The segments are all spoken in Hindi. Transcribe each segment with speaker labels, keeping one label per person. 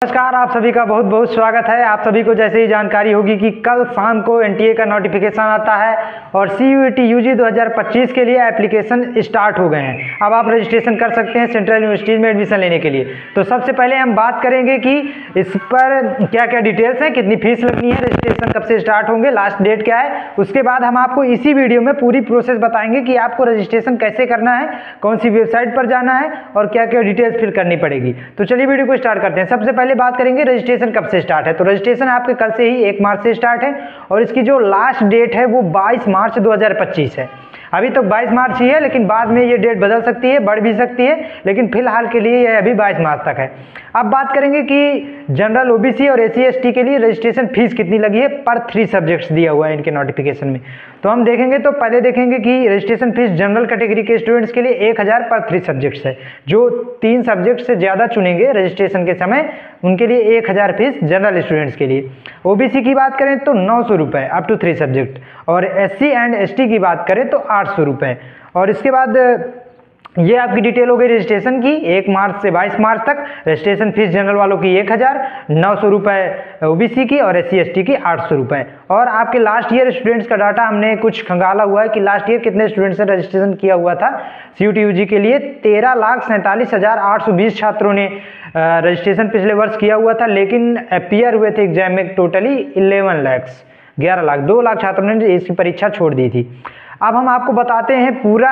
Speaker 1: नमस्कार, आप सभी का बहुत बहुत स्वागत है। आप सभी को जैसे ही जानकारी होगी कि कल शाम को एनटीए का नोटिफिकेशन आता है और सीयूईटी यूजी 2025 के लिए एप्लीकेशन स्टार्ट हो गए हैं। अब आप रजिस्ट्रेशन कर सकते हैं सेंट्रल यूनिवर्सिटीज़ में एडमिशन लेने के लिए। तो सबसे पहले हम बात करेंगे कि इस पर क्या क्या डिटेल्स हैं, कितनी फीस लगनी है, रजिस्ट्रेशन कब से स्टार्ट होंगे, लास्ट डेट क्या है। उसके बाद हम आपको इसी वीडियो में पूरी प्रोसेस बताएंगे कि आपको रजिस्ट्रेशन कैसे करना है, कौन सी वेबसाइट पर जाना है और क्या क्या डिटेल्स फिल करनी पड़ेगी। तो चलिए वीडियो को स्टार्ट करते हैं। सबसे पहले बात करेंगे रजिस्ट्रेशन कब से स्टार्ट है। तो रजिस्ट्रेशन आपके कल से ही 1 मार्च से स्टार्ट है और इसकी जो लास्ट डेट है वो 22 मार्च 2025 है। अभी तक 22 मार्च ही है, लेकिन बाद में ये डेट बदल सकती है, बढ़ भी सकती है, लेकिन फिलहाल के लिए यह अभी 22 मार्च तक है। अब बात करेंगे कि जनरल ओबीसी और एससी एसटी के लिए रजिस्ट्रेशन फीस कितनी लगी है पर 3 सब्जेक्ट्स दिया हुआ है इनके नोटिफिकेशन में। तो हम देखेंगे, तो पहले देखेंगे कि रजिस्ट्रेशन फीस जनरल कैटेगरी के स्टूडेंट्स के लिए 1000 पर 3 सब्जेक्ट्स है। जो 3 सब्जेक्ट से ज़्यादा चुनेंगे रजिस्ट्रेशन के समय उनके लिए 1000 फीस जनरल स्टूडेंट्स के लिए। ओबीसी की बात करें तो 900 रुपये अप टू 3 सब्जेक्ट, और एससी एंड एसटी की बात करें तो 800 रुपये। और इसके बाद ये आपकी डिटेल हो गई रजिस्ट्रेशन की। 1 मार्च से 22 मार्च तक रजिस्ट्रेशन फीस जनरल वालों की 1000, 900 रुपये ओबीसी की और एससी एसटी की 800 रुपये। और आपके लास्ट ईयर स्टूडेंट्स का डाटा हमने कुछ खंगाला हुआ है कि लास्ट ईयर कितने स्टूडेंट्स ने रजिस्ट्रेशन किया हुआ था सीयूटी यूजी के लिए। 13,47,820 छात्रों ने रजिस्ट्रेशन पिछले वर्ष किया हुआ था, लेकिन अपीयर हुए थे एग्जाम में टोटली 11 लाख 2 लाख छात्रों ने इसकी परीक्षा छोड़ दी थी। अब हम आपको बताते हैं पूरा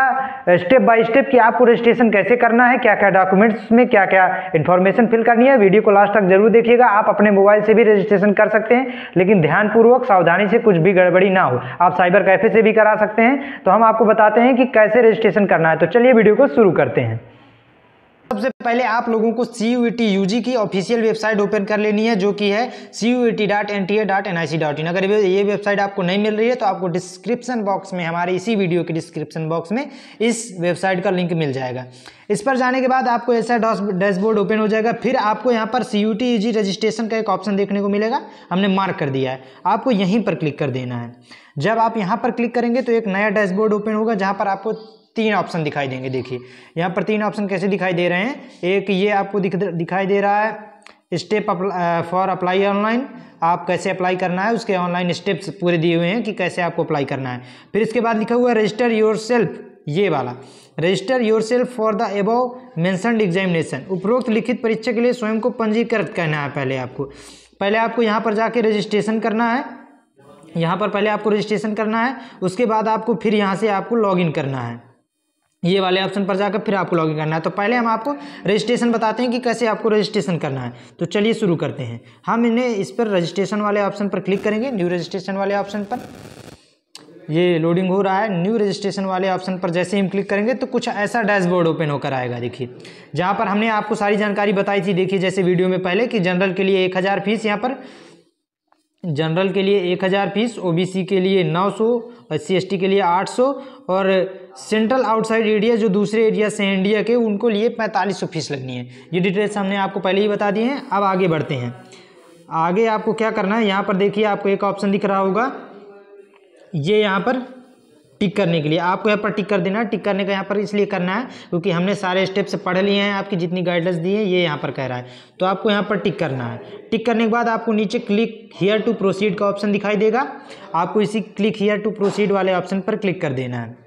Speaker 1: स्टेप बाय स्टेप कि आपको रजिस्ट्रेशन कैसे करना है, क्या क्या डॉक्यूमेंट्स में क्या क्या इन्फॉर्मेशन फिल करनी है। वीडियो को लास्ट तक जरूर देखिएगा। आप अपने मोबाइल से भी रजिस्ट्रेशन कर सकते हैं, लेकिन ध्यानपूर्वक सावधानी से, कुछ भी गड़बड़ी ना हो। आप साइबर कैफे से भी करा सकते हैं। तो हम आपको बताते हैं कि कैसे रजिस्ट्रेशन करना है। तो चलिए वीडियो को शुरू करते हैं। सबसे पहले आप लोगों को सीयूईटी यूजी की ऑफिशियल वेबसाइट ओपन कर लेनी है, जो कि है cuet.nta.nic.in। अगर ये वेबसाइट आपको नहीं मिल रही है तो आपको डिस्क्रिप्शन बॉक्स में, हमारे इसी वीडियो के डिस्क्रिप्शन बॉक्स में इस वेबसाइट का लिंक मिल जाएगा। इस पर जाने के बाद आपको ऐसा डैशबोर्ड ओपन हो जाएगा। फिर आपको यहाँ पर सीयूटी यूजी रजिस्ट्रेशन का एक ऑप्शन देखने को मिलेगा, हमने मार्क कर दिया है। आपको यहीं पर क्लिक कर देना है। जब आप यहाँ पर क्लिक करेंगे तो एक नया डैशबोर्ड ओपन होगा, जहाँ पर आपको 3 ऑप्शन दिखाई देंगे। देखिए यहाँ पर 3 ऑप्शन कैसे दिखाई दे रहे हैं। एक ये आपको दिखाई दे रहा है स्टेप फॉर अप्लाई ऑनलाइन, आप कैसे अप्लाई करना है, उसके ऑनलाइन स्टेप्स पूरे दिए हुए हैं कि कैसे आपको अप्लाई करना है। फिर इसके बाद लिखा हुआ है रजिस्टर योरसेल्फ, ये वाला register yourself for the above mentioned examination. उपरोक्त लिखित परीक्षा के लिए स्वयं को पंजीकृत करना है। पहले आपको यहाँ पर जाके रजिस्ट्रेशन करना है। यहाँ पर पहले आपको रजिस्ट्रेशन करना है, उसके बाद आपको फिर यहाँ से आपको लॉगिन करना है। ये वाले ऑप्शन पर जाकर फिर आपको लॉगिन करना है। तो पहले हम आपको रजिस्ट्रेशन बताते हैं कि कैसे आपको रजिस्ट्रेशन करना है। तो चलिए शुरू करते हैं। हम इन्हें इस पर रजिस्ट्रेशन वाले ऑप्शन पर क्लिक करेंगे, न्यू रजिस्ट्रेशन वाले ऑप्शन पर। ये लोडिंग हो रहा है। न्यू रजिस्ट्रेशन वाले ऑप्शन पर जैसे ही हम क्लिक करेंगे तो कुछ ऐसा डैशबोर्ड ओपन होकर आएगा। देखिए जहाँ पर हमने आपको सारी जानकारी बताई थी। देखिए जैसे वीडियो में पहले कि जनरल के लिए 1000 फीस, यहाँ पर जनरल के लिए 1000 फीस, ओबीसी के लिए 900, एससी एसटी के लिए 800 और सेंट्रल आउटसाइड एरिया जो दूसरे एरिया से इंडिया के, उनको लिए 4500 फीस लगनी है। ये डिटेल्स हमने आपको पहले ही बता दी हैं। अब आगे बढ़ते हैं। आगे आपको क्या करना है, यहाँ पर देखिए आपको एक ऑप्शन दिख रहा होगा, ये यहाँ पर टिक करने के लिए आपको यहाँ पर टिक कर देना है। टिक करने का यहाँ पर इसलिए करना है क्योंकि हमने सारे स्टेप्स पढ़ लिए हैं, आपकी जितनी गाइडलाइंस दी है ये यहाँ पर कह रहा है। तो आपको यहाँ पर टिक करना है। टिक करने के बाद आपको नीचे क्लिक हियर टू प्रोसीड का ऑप्शन दिखाई देगा। आपको इसी क्लिक हियर टू प्रोसीड वाले ऑप्शन पर क्लिक कर देना है।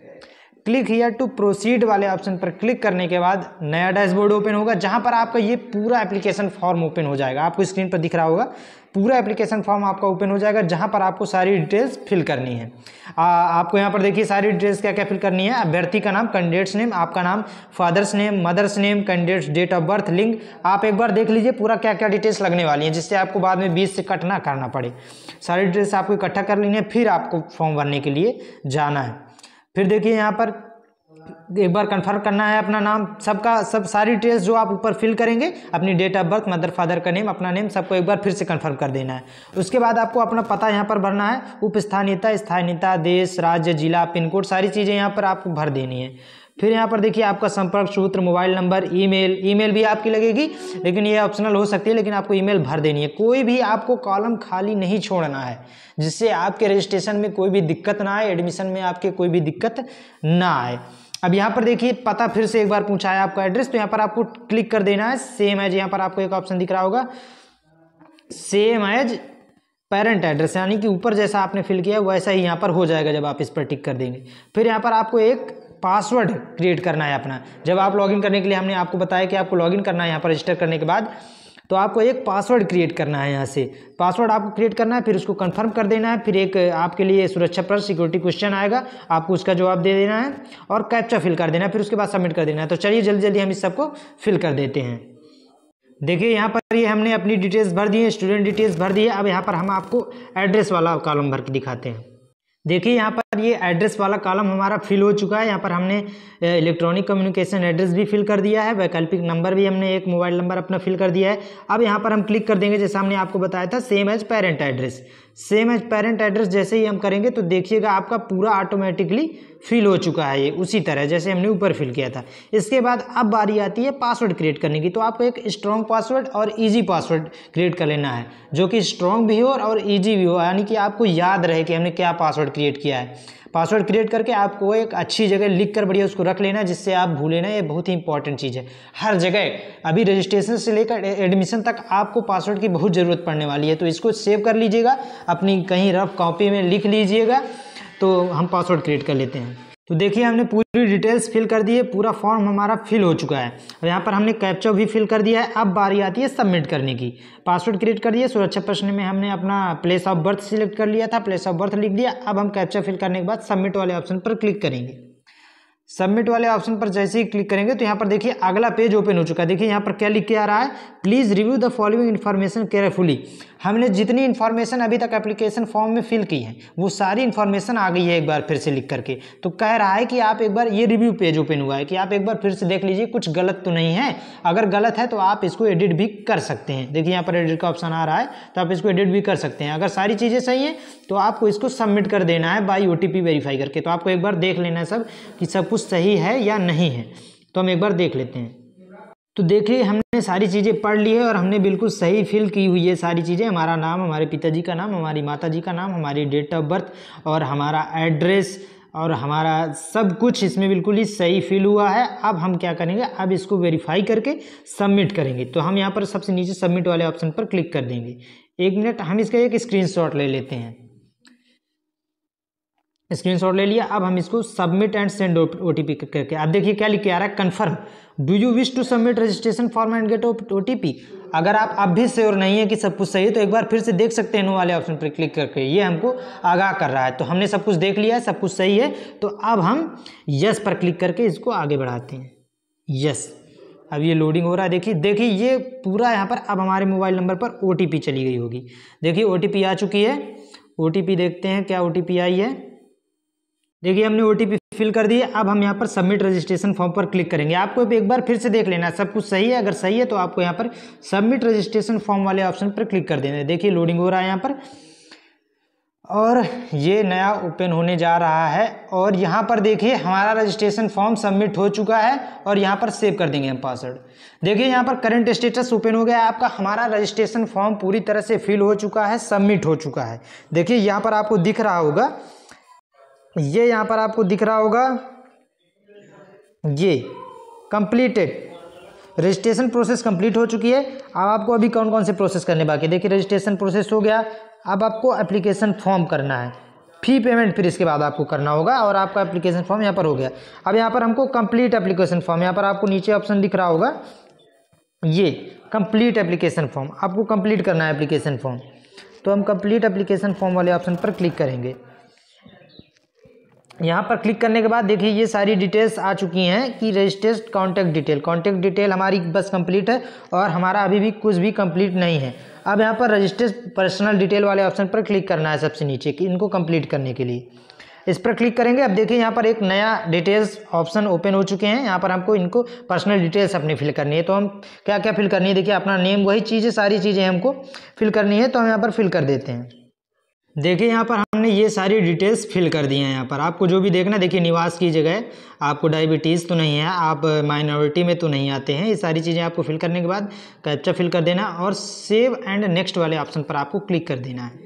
Speaker 1: क्लिक हियर टू प्रोसीड वाले ऑप्शन पर क्लिक करने के बाद नया डैशबोर्ड ओपन होगा, जहां पर आपका ये पूरा एप्लीकेशन फॉर्म ओपन हो जाएगा। आपको स्क्रीन पर दिख रहा होगा पूरा एप्लीकेशन फॉर्म आपका ओपन हो जाएगा, जहां पर आपको सारी डिटेल्स फिल करनी है। आपको यहाँ पर देखिए सारी डिटेल्स क्या क्या फिल करनी है। अभ्यर्थी का नाम, कैंडिडेट्स नेम, आपका नाम, father's name, mother's name, candidate's date of birth, लिंग। आप एक बार देख लीजिए पूरा क्या क्या डिटेल्स लगने वाली हैं, जिससे आपको बाद में बीच से कट ना करना पड़े। सारी डिटेल्स आपको इकट्ठा कर लेनी है, फिर आपको फॉर्म भरने के लिए जाना है। फिर देखिए यहाँ पर एक बार कंफर्म करना है अपना नाम, सब सारी डिटेल्स जो आप ऊपर फिल करेंगे, अपनी date of birth, mother father का नेम, अपना नेम, सबको एक बार फिर से कंफर्म कर देना है। उसके बाद आपको अपना पता यहाँ पर भरना है। उपस्थानीयता, स्थानीयता, देश, राज्य, जिला, पिन कोड, सारी चीज़ें यहाँ पर आपको भर देनी है। फिर यहाँ पर देखिए आपका संपर्क सूत्र, मोबाइल नंबर, ईमेल भी आपकी लगेगी, लेकिन ये ऑप्शनल हो सकती है, लेकिन आपको ईमेल भर देनी है। कोई भी आपको कॉलम खाली नहीं छोड़ना है, जिससे आपके रजिस्ट्रेशन में कोई भी दिक्कत ना आए, एडमिशन में आपके कोई भी दिक्कत ना आए। अब यहाँ पर देखिए पता फिर से एक बार पूछा है आपका एड्रेस, तो यहाँ पर आपको क्लिक कर देना है। सेम है, यहाँ पर आपको एक ऑप्शन दिख रहा होगा सेम एज पेरेंट एड्रेस, यानी कि ऊपर जैसा आपने फिल किया वैसा ही यहाँ पर हो जाएगा जब आप इस पर टिक कर देंगे। फिर यहाँ पर आपको एक पासवर्ड क्रिएट करना है अपना। जब आप लॉगिन करने के लिए हमने आपको बताया कि आपको लॉगिन करना है यहाँ पर रजिस्टर करने के बाद, तो आपको एक पासवर्ड क्रिएट करना है। यहाँ से पासवर्ड आपको क्रिएट करना है, फिर उसको कंफर्म कर देना है। फिर एक आपके लिए सुरक्षा पर सिक्योरिटी क्वेश्चन आएगा, आपको उसका जवाब दे देना है और कैप्चा फिल कर देना है, फिर उसके बाद सबमिट कर देना है। तो चलिए जल्दी जल्दी हम इस सबको फिल कर देते हैं। देखिए यहाँ पर ये हमने अपनी डिटेल्स भर दी है, स्टूडेंट डिटेल्स भर दी है। अब यहाँ पर हम आपको एड्रेस वाला कॉलम भर के दिखाते हैं। देखिए यहाँ पर ये एड्रेस वाला कॉलम हमारा फिल हो चुका है। यहाँ पर हमने इलेक्ट्रॉनिक कम्युनिकेशन एड्रेस भी फिल कर दिया है, वैकल्पिक नंबर भी हमने एक मोबाइल नंबर अपना फिल कर दिया है। अब यहाँ पर हम क्लिक कर देंगे, जैसे हमने आपको बताया था same as parent address. Same as parent address जैसे ही हम करेंगे तो देखिएगा आपका पूरा ऑटोमेटिकली फिल हो चुका है, ये उसी तरह जैसे हमने ऊपर फिल किया था। इसके बाद अब बारी आती है पासवर्ड क्रिएट करने की। तो आपको एक स्ट्रॉन्ग पासवर्ड और ईजी पासवर्ड क्रिएट कर लेना है, जो कि स्ट्रॉन्ग भी हो और ईजी भी हो, यानी कि आपको याद रहे कि हमने क्या पासवर्ड क्रिएट किया है। पासवर्ड क्रिएट करके आपको एक अच्छी जगह लिख कर बढ़िया उसको रख लेना, जिससे आप भूले ना। ये बहुत ही इंपॉर्टेंट चीज़ है हर जगह। अभी रजिस्ट्रेशन से लेकर एडमिशन तक आपको पासवर्ड की बहुत ज़रूरत पड़ने वाली है, तो इसको सेव कर लीजिएगा, अपनी कहीं रफ कॉपी में लिख लीजिएगा। तो हम पासवर्ड क्रिएट कर लेते हैं। तो देखिए हमने पूरी डिटेल्स फिल कर दी है, पूरा फॉर्म हमारा फिल हो चुका है। और यहाँ पर हमने कैप्चा भी फिल कर दिया है। अब बारी आती है सबमिट करने की। पासवर्ड क्रिएट कर दिया, सुरक्षा प्रश्न में हमने अपना प्लेस ऑफ बर्थ सिलेक्ट कर लिया था, प्लेस ऑफ बर्थ लिख दिया। अब हम कैप्चा फिल करने के बाद सबमिट वाले ऑप्शन पर क्लिक करेंगे। सबमिट वाले ऑप्शन पर जैसे ही क्लिक करेंगे तो यहाँ पर देखिए अगला पेज ओपन हो चुका है। देखिए यहाँ पर क्या लिख के आ रहा है, please review the following information carefully. हमने जितनी इन्फॉर्मेशन अभी तक एप्लीकेशन फॉर्म में फिल की है वो सारी इन्फॉर्मेशन आ गई है एक बार फिर से लिख करके। तो कह रहा है कि आप एक बार, ये रिव्यू पेज ओपन हुआ है कि आप एक बार फिर से देख लीजिए कुछ गलत तो नहीं है। अगर गलत है तो आप इसको एडिट भी कर सकते हैं। देखिए यहाँ पर एडिट का ऑप्शन आ रहा है, तो आप इसको एडिट भी कर सकते हैं। अगर सारी चीज़ें सही हैं तो आपको इसको सबमिट कर देना है बाई OTP वेरीफाई करके। तो आपको एक बार देख लेना है सब कि सब कुछ सही है या नहीं है। तो हम एक बार देख लेते हैं। तो देखिए हमने सारी चीज़ें पढ़ ली है और हमने बिल्कुल सही फिल की हुई है सारी चीज़ें। हमारा नाम, हमारे पिताजी का नाम, हमारी माताजी का नाम, हमारी डेट ऑफ बर्थ और हमारा एड्रेस और हमारा सब कुछ इसमें बिल्कुल ही सही फिल हुआ है। अब हम क्या करेंगे, अब इसको वेरीफाई करके सबमिट करेंगे। तो हम यहाँ पर सबसे नीचे सबमिट वाले ऑप्शन पर क्लिक कर देंगे। 1 मिनट, हम इसका एक स्क्रीनशॉट ले लेते हैं। स्क्रीनशॉट ले लिया। अब हम इसको सबमिट एंड सेंड OTP करके, अब देखिए क्या लिख के आ रहा है, confirm do you wish to submit registration form and get OTP। अगर आप अब भी श्योर नहीं है कि सब कुछ सही है तो एक बार फिर से देख सकते हैं नो वाले ऑप्शन पर क्लिक करके। ये हमको आगाह कर रहा है। तो हमने सब कुछ देख लिया है, सब कुछ सही है। तो अब हम यस पर क्लिक करके इसको आगे बढ़ाते हैं। यस, अब ये लोडिंग हो रहा है। देखिए ये पूरा यहाँ पर अब हमारे मोबाइल नंबर पर OTP चली गई होगी। देखिए OTP आ चुकी है। OTP देखते हैं क्या OTP आई है। देखिए हमने OTP फिल कर दी है। अब हम यहाँ पर सबमिट रजिस्ट्रेशन फॉर्म पर क्लिक करेंगे। आपको एक बार फिर से देख लेना है सब कुछ सही है। अगर सही है तो आपको यहाँ पर सबमिट रजिस्ट्रेशन फॉर्म वाले ऑप्शन पर क्लिक कर देना है। देखिए लोडिंग हो रहा है यहाँ पर और ये नया ओपन होने जा रहा है। और यहाँ पर देखिए हमारा रजिस्ट्रेशन फॉर्म सबमिट हो चुका है और यहाँ पर सेव कर देंगे हम पासवर्ड। देखिए यहाँ पर करंट स्टेटस ओपन हो गया है आपका। हमारा रजिस्ट्रेशन फॉर्म पूरी तरह से फिल हो चुका है, सबमिट हो चुका है। देखिए यहाँ पर आपको दिख रहा होगा, ये यहाँ पर आपको दिख रहा होगा, ये कंप्लीटेड रजिस्ट्रेशन प्रोसेस कंप्लीट हो चुकी है। अब आपको अभी कौन कौन से प्रोसेस करने बाकी। देखिए रजिस्ट्रेशन प्रोसेस हो गया। अब आपको एप्लीकेशन फॉर्म करना है, फी पेमेंट फिर इसके बाद आपको करना होगा और आपका एप्लीकेशन फॉर्म यहाँ पर हो गया। अब यहाँ पर हमको कंप्लीट एप्लीकेशन फॉर्म, यहाँ पर आपको नीचे ऑप्शन दिख रहा होगा, ये कंप्लीट एप्लीकेशन फॉर्म, आपको कंप्लीट करना है एप्लीकेशन फॉर्म। तो हम कंप्लीट एप्लीकेशन फॉर्म वाले ऑप्शन पर क्लिक करेंगे। यहाँ पर क्लिक करने के बाद देखिए ये सारी डिटेल्स आ चुकी हैं कि रजिस्टर्ड कॉन्टैक्ट डिटेल हमारी बस कंप्लीट है और हमारा अभी भी कुछ भी कंप्लीट नहीं है। अब यहाँ पर रजिस्टर्ड पर्सनल डिटेल वाले ऑप्शन पर क्लिक करना है सबसे नीचे कि इनको कंप्लीट करने के लिए। इस पर क्लिक करेंगे। अब देखिए यहाँ पर एक नया डिटेल्स ऑप्शन ओपन हो चुके हैं। यहाँ पर हमको इनको पर्सनल डिटेल्स अपनी फिल करनी है। तो हम क्या क्या फिल करनी है, देखिए अपना नेम, वही चीज़ें सारी चीज़ें हमको फिल करनी है। तो हम यहाँ पर फिल कर देते हैं। देखिए यहाँ पर हमने ये सारी डिटेल्स फिल कर दी हैं। यहाँ पर आपको जो भी देखना, देखिए निवास की जगह, आपको डायबिटीज़ तो नहीं है, आप माइनॉरिटी में तो नहीं आते हैं, ये सारी चीज़ें आपको फिल करने के बाद कैप्चा फिल कर देना और सेव एंड नेक्स्ट वाले ऑप्शन पर आपको क्लिक कर देना है।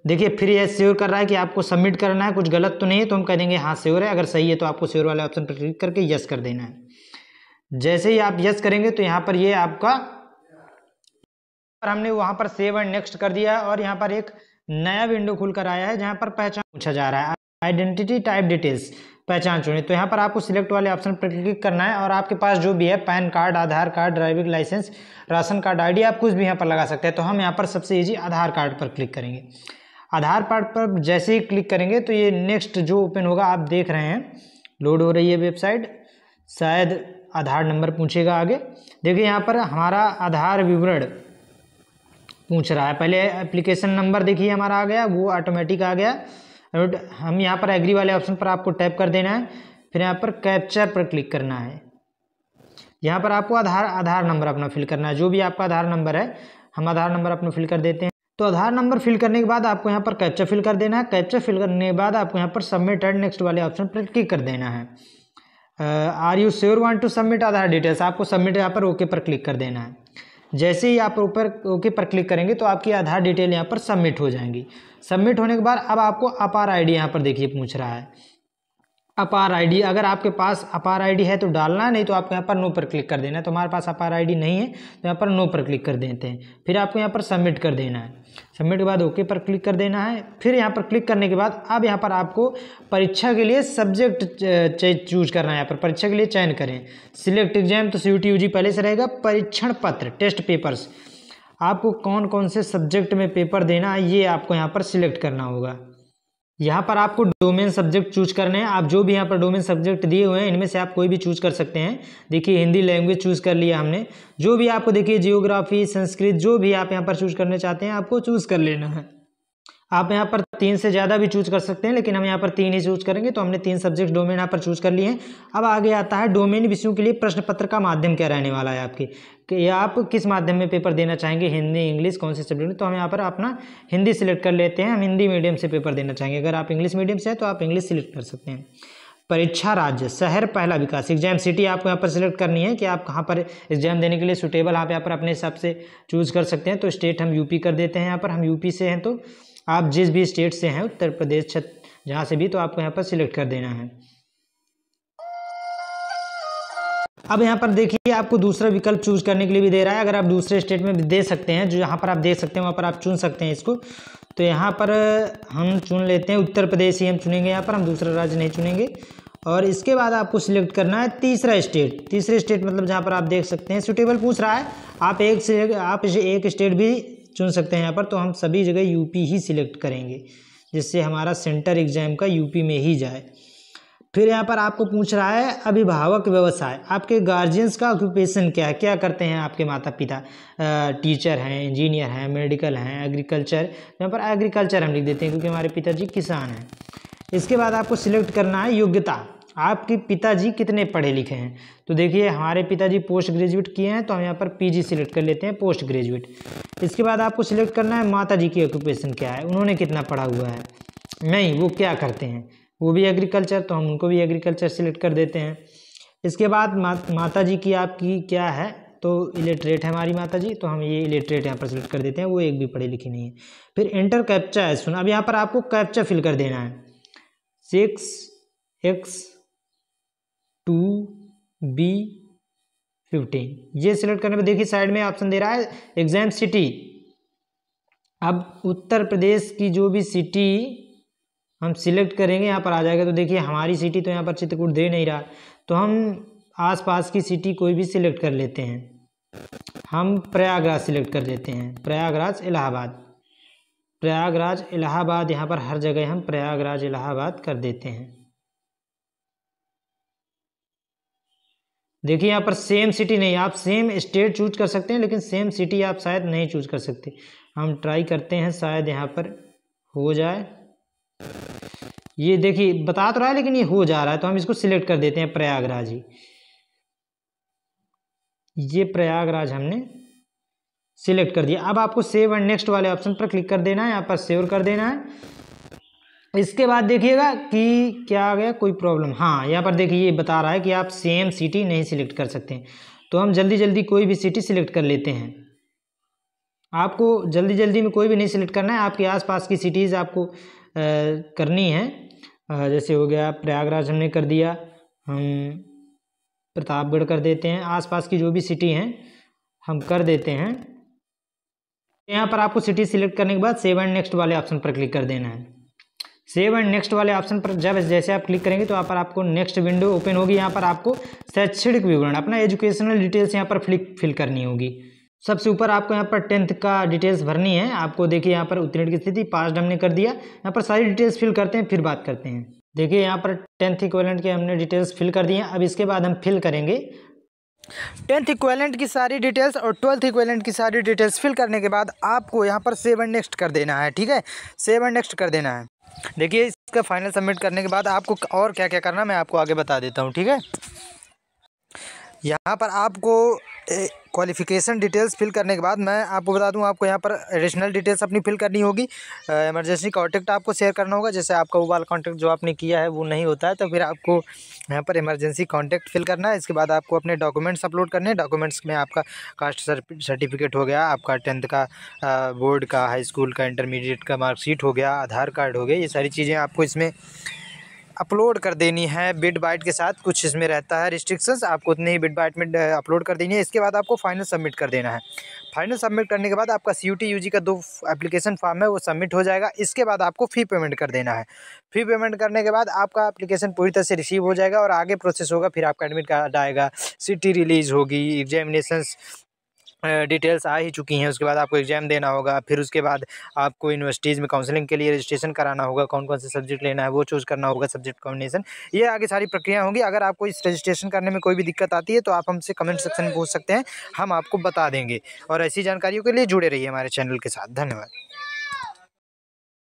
Speaker 1: देखिए फिर यह श्योर कर रहा है कि आपको सबमिट करना है, कुछ गलत तो नहीं है। तो हम कह देंगे हाँ श्योर है। अगर सही है तो आपको श्योर वाले ऑप्शन पर क्लिक करके यस कर देना है। जैसे ही आप यस करेंगे तो यहाँ पर ये आपका हमने वहाँ पर सेव एंड नेक्स्ट कर दिया और यहाँ पर एक नया विंडो खुलकर आया है जहाँ पर पहचान पूछा जा रहा है, आइडेंटिटी टाइप डिटेल्स, पहचान चुने। तो यहाँ पर आपको सिलेक्ट वाले ऑप्शन पर क्लिक करना है और आपके पास जो भी है PAN card, Aadhaar card, driving licence, ration card, ID, आप कुछ भी यहाँ पर लगा सकते हैं। तो हम यहाँ पर सबसे ईजी आधार कार्ड पर क्लिक करेंगे। आधार कार्ड पर जैसे ही क्लिक करेंगे तो ये नेक्स्ट जो ओपन होगा, आप देख रहे हैं लोड हो रही है वेबसाइट, शायद आधार नंबर पूछेगा आगे। देखिए यहाँ पर हमारा आधार विवरण पूछ रहा है, पहले एप्लीकेशन नंबर देखिए हमारा आ गया, वो ऑटोमेटिक आ गया। हम यहाँ पर एग्री वाले ऑप्शन पर आपको टैप कर देना है, फिर यहाँ पर कैप्चर पर क्लिक करना है। यहाँ पर आपको आधार नंबर अपना फिल करना है, जो भी आपका आधार नंबर है, हम आधार नंबर अपना फिल कर देते हैं। तो आधार नंबर फिल करने के बाद आपको यहाँ पर कैप्चर फिल कर देना है। कैप्चर फिल करने के बाद आपको यहाँ पर सबमिट एंड नेक्स्ट वाले ऑप्शन पर क्लिक कर देना है। Are you sure want to submit Aadhaar details, आपको सबमिट यहाँ पर ओके पर क्लिक कर देना है। जैसे ही आप ऊपर ओके पर क्लिक करेंगे तो आपकी आधार डिटेल यहाँ पर सबमिट हो जाएंगी। सबमिट होने के बाद अब आपको अपार आईडी यहाँ पर देखिए पूछ रहा है, अपार आईडी, अगर आपके पास अपार आईडी है तो डालना, नहीं तो आपको यहाँ पर नो पर क्लिक कर देना है। तो हमारे पास अपार आईडी नहीं है तो यहाँ पर नो पर क्लिक कर देते हैं। फिर आपको यहाँ पर सबमिट कर देना है। सबमिट के बाद ओके पर क्लिक कर देना है। फिर यहाँ पर क्लिक करने के बाद अब यहाँ पर आपको परीक्षा के लिए सब्जेक्ट चूज करना है। यहाँ पर परीक्षा के लिए चयन करें, सिलेक्ट एग्जाम, तो CUT UG पहले से रहेगा। परीक्षण पत्र, टेस्ट पेपर्स, आपको कौन कौन से सब्जेक्ट में पेपर देना है ये आपको यहाँ पर सिलेक्ट करना होगा। यहाँ पर आपको डोमेन सब्जेक्ट चूज करने हैं। आप जो भी यहाँ पर डोमेन सब्जेक्ट दिए हुए हैं इनमें से आप कोई भी चूज कर सकते हैं। देखिए हिंदी लैंग्वेज चूज कर लिया हमने, जो भी आपको देखिए जियोग्राफी, संस्कृत, जो भी आप यहाँ पर चूज करना चाहते हैं आपको चूज कर लेना है। आप यहाँ पर 3 से ज़्यादा भी चूज कर सकते हैं, लेकिन हम यहाँ पर 3 ही चूज करेंगे। तो हमने 3 सब्जेक्ट डोमेन यहाँ पर चूज कर लिए हैं। अब आगे आता है डोमेन विषयों के लिए प्रश्न पत्र का माध्यम क्या रहने वाला है आपके, कि आप किस माध्यम में पेपर देना चाहेंगे, हिंदी, इंग्लिश, कौन से सब्जेक्ट में। तो हम यहाँ पर अपना हिंदी सिलेक्ट कर लेते हैं। हम हिंदी मीडियम से पेपर देना चाहेंगे। अगर आप इंग्लिश मीडियम से हैं तो आप इंग्लिश सिलेक्ट कर सकते हैं। परीक्षा राज्य, शहर, पहला विकास, एग्जाम सिटी आपको यहाँ पर सिलेक्ट करनी है कि आप कहाँ पर एग्जाम देने के लिए सुटेबल, आप यहाँ पर अपने हिसाब से चूज कर सकते हैं। तो स्टेट हम यूपी कर देते हैं। यहाँ पर हम यूपी से हैं, तो आप जिस भी स्टेट से हैं, उत्तर प्रदेश, जहाँ से भी, तो आपको यहाँ पर सिलेक्ट कर देना है। अब यहाँ पर देखिए आपको दूसरा विकल्प चूज करने के लिए भी दे रहा है। अगर आप दूसरे स्टेट में भी दे सकते हैं, जो यहाँ पर आप देख सकते हैं वहाँ पर आप चुन सकते हैं इसको। तो यहाँ पर हम चुन लेते हैं उत्तर प्रदेश ही हम चुनेंगे। यहाँ पर हम दूसरा राज्य नहीं चुनेंगे। और इसके बाद आपको सिलेक्ट करना है तीसरा स्टेट। तीसरे स्टेट मतलब जहाँ पर आप देख सकते हैं सुटेबल पूछ रहा है, आप एक स्टेट भी चुन सकते हैं यहाँ पर। तो हम सभी जगह यूपी ही सिलेक्ट करेंगे, जिससे हमारा सेंटर एग्जाम का यूपी में ही जाए। फिर यहाँ पर आपको पूछ रहा है अभिभावक व्यवसाय, आपके गार्जियंस का ऑक्यूपेशन क्या है, क्या करते हैं आपके माता पिता, टीचर हैं, इंजीनियर हैं, मेडिकल हैं, एग्रीकल्चर। यहाँ पर एग्रीकल्चर हम लिख देते हैं क्योंकि हमारे पिताजी किसान हैं। इसके बाद आपको सिलेक्ट करना है योग्यता, आपके पिताजी कितने पढ़े लिखे हैं। तो देखिए हमारे पिताजी पोस्ट ग्रेजुएट किए हैं, तो हम यहाँ पर PG सिलेक्ट कर लेते हैं, पोस्ट ग्रेजुएट। इसके बाद आपको सिलेक्ट करना है माता जी की ऑक्यूपेशन क्या है, उन्होंने कितना पढ़ा हुआ है, नहीं वो क्या करते हैं, वो भी एग्रीकल्चर, तो हम उनको भी एग्रीकल्चर सिलेक्ट कर देते हैं। इसके बाद माता जी की आपकी क्या है, तो इलिटरेट है हमारी माता जी, तो हम ये इलिटरेट यहाँ पर सिलेक्ट कर देते हैं, वो एक भी पढ़ी लिखी नहीं है। फिर एंटर कैप्चा है, सुना। अब यहाँ पर आपको कैप्चा फिल कर देना है, 6X2B15। ये सिलेक्ट करने पर देखिए साइड में ऑप्शन दे रहा है एग्जाम सिटी। अब उत्तर प्रदेश की जो भी सिटी हम सिलेक्ट करेंगे यहाँ पर आ जाएगा। तो देखिए हमारी सिटी तो यहाँ पर चित्रकूट दे नहीं रहा, तो हम आसपास की सिटी कोई भी सिलेक्ट कर लेते हैं। हम प्रयागराज सिलेक्ट कर देते हैं, प्रयागराज इलाहाबाद, प्रयागराज इलाहाबाद, यहाँ पर हर जगह हम प्रयागराज इलाहाबाद कर देते हैं। देखिए यहाँ पर सेम सिटी नहीं, आप सेम स्टेट चूज कर सकते हैं, लेकिन सेम सिटी आप शायद नहीं चूज कर सकते। हम ट्राई करते हैं, शायद यहाँ पर हो जाए। ये देखिए बता तो रहा है लेकिन ये हो जा रहा है, तो हम इसको सिलेक्ट कर देते हैं प्रयागराज ही। ये प्रयागराज हमने सिलेक्ट कर दिया। अब आपको सेव एंड नेक्स्ट वाले ऑप्शन पर क्लिक कर देना है, यहाँ पर सेव कर देना है। इसके बाद देखिएगा कि क्या आ गया, कोई प्रॉब्लम, हाँ यहाँ पर देखिए ये बता रहा है कि आप सेम सिटी नहीं सिलेक्ट कर सकते हैं। तो हम जल्दी जल्दी कोई भी सिटी सिलेक्ट कर लेते हैं। आपको जल्दी जल्दी में कोई भी नहीं सिलेक्ट करना है, आपके आसपास की सिटीज़ आपको करनी है। जैसे हो गया प्रयागराज हमने कर दिया, हम प्रतापगढ़ कर देते हैं, आसपास की जो भी सिटी हैं हम कर देते हैं। यहाँ पर आपको सिटी सिलेक्ट करने के बाद सेव एंड नेक्स्ट वाले ऑप्शन पर क्लिक कर देना है। सेव एंड नेक्स्ट वाले ऑप्शन पर जब जैसे आप क्लिक करेंगे तो यहाँ पर आपको नेक्स्ट विंडो ओपन होगी। यहाँ पर आपको शैक्षणिक विवरण, अपना एजुकेशनल डिटेल्स यहाँ पर फिल करनी होगी। सबसे ऊपर आपको यहाँ पर 10th का डिटेल्स भरनी है। आपको देखिए यहाँ पर उत्तीर्ण की स्थिति पास हमने कर दिया। यहाँ पर सारी डिटेल्स फिल करते हैं, फिर बात करते हैं। देखिए यहाँ पर 10th इक्विवेलेंट के हमने डिटेल्स फिल कर दी हैं। अब इसके बाद हम फिल करेंगे 10th इक्विवेलेंट की सारी डिटेल्स और 12th इक्विवेलेंट की सारी डिटेल्स फिल करने के बाद आपको यहाँ पर सेव एंड नेक्स्ट कर देना है। ठीक है, सेव एंड नेक्स्ट कर देना है। देखिए इसका फाइनल सबमिट करने के बाद आपको और क्या क्या करना है मैं आपको आगे बता देता हूँ। ठीक है, यहाँ पर आपको क्वालिफ़िकेशन डिटेल्स फिल करने के बाद मैं आपको बता दूं, आपको यहाँ पर एडिशनल डिटेल्स अपनी फिल करनी होगी। इमरजेंसी कॉन्टैक्ट आपको शेयर करना होगा। जैसे आपका वो वाला कॉन्टैक्ट जो आपने किया है वो नहीं होता है तो फिर आपको यहाँ पर इमरजेंसी कॉन्टैक्ट फिल करना है। इसके बाद आपको अपने डॉक्यूमेंट्स अपलोड करने हैं। डॉक्यूमेंट्स में आपका कास्ट सर्टिफिकेट हो गया, आपका 10th का बोर्ड का, हाई स्कूल का, इंटरमीडिएट का मार्कशीट हो गया, आधार कार्ड हो गया। ये सारी चीज़ें आपको इसमें अपलोड कर देनी है। बिट बाइट के साथ कुछ इसमें रहता है रिस्ट्रिक्शंस, आपको उतने ही बिट बाइट में अपलोड कर देनी है। इसके बाद आपको फाइनल सबमिट कर देना है। फाइनल सबमिट करने के बाद आपका CUT UG का 2 एप्लीकेशन फॉर्म है वो सबमिट हो जाएगा। इसके बाद आपको फ़ी पेमेंट कर देना है। फ़ी पेमेंट करने के बाद आपका एप्लीकेशन पूरी तरह से रिसीव हो जाएगा और आगे प्रोसेस होगा। फिर आपका एडमिट कार्ड आएगा, सिटी रिलीज़ होगी, एग्जामिनेशंस डिटेल्स आ ही चुकी हैं। उसके बाद आपको एग्ज़ाम देना होगा। फिर उसके बाद आपको यूनिवर्सिटीज़ में काउंसलिंग के लिए रजिस्ट्रेशन कराना होगा। कौन कौन से सब्जेक्ट लेना है वो चूज़ करना होगा, सब्जेक्ट कॉम्बिनेशन, ये आगे सारी प्रक्रिया होंगी। अगर आपको इस रजिस्ट्रेशन करने में कोई भी दिक्कत आती है तो आप हमसे कमेंट सेक्शन में पूछ सकते हैं, हम आपको बता देंगे। और ऐसी जानकारियों के लिए जुड़े रहिए हमारे चैनल के साथ। धन्यवाद।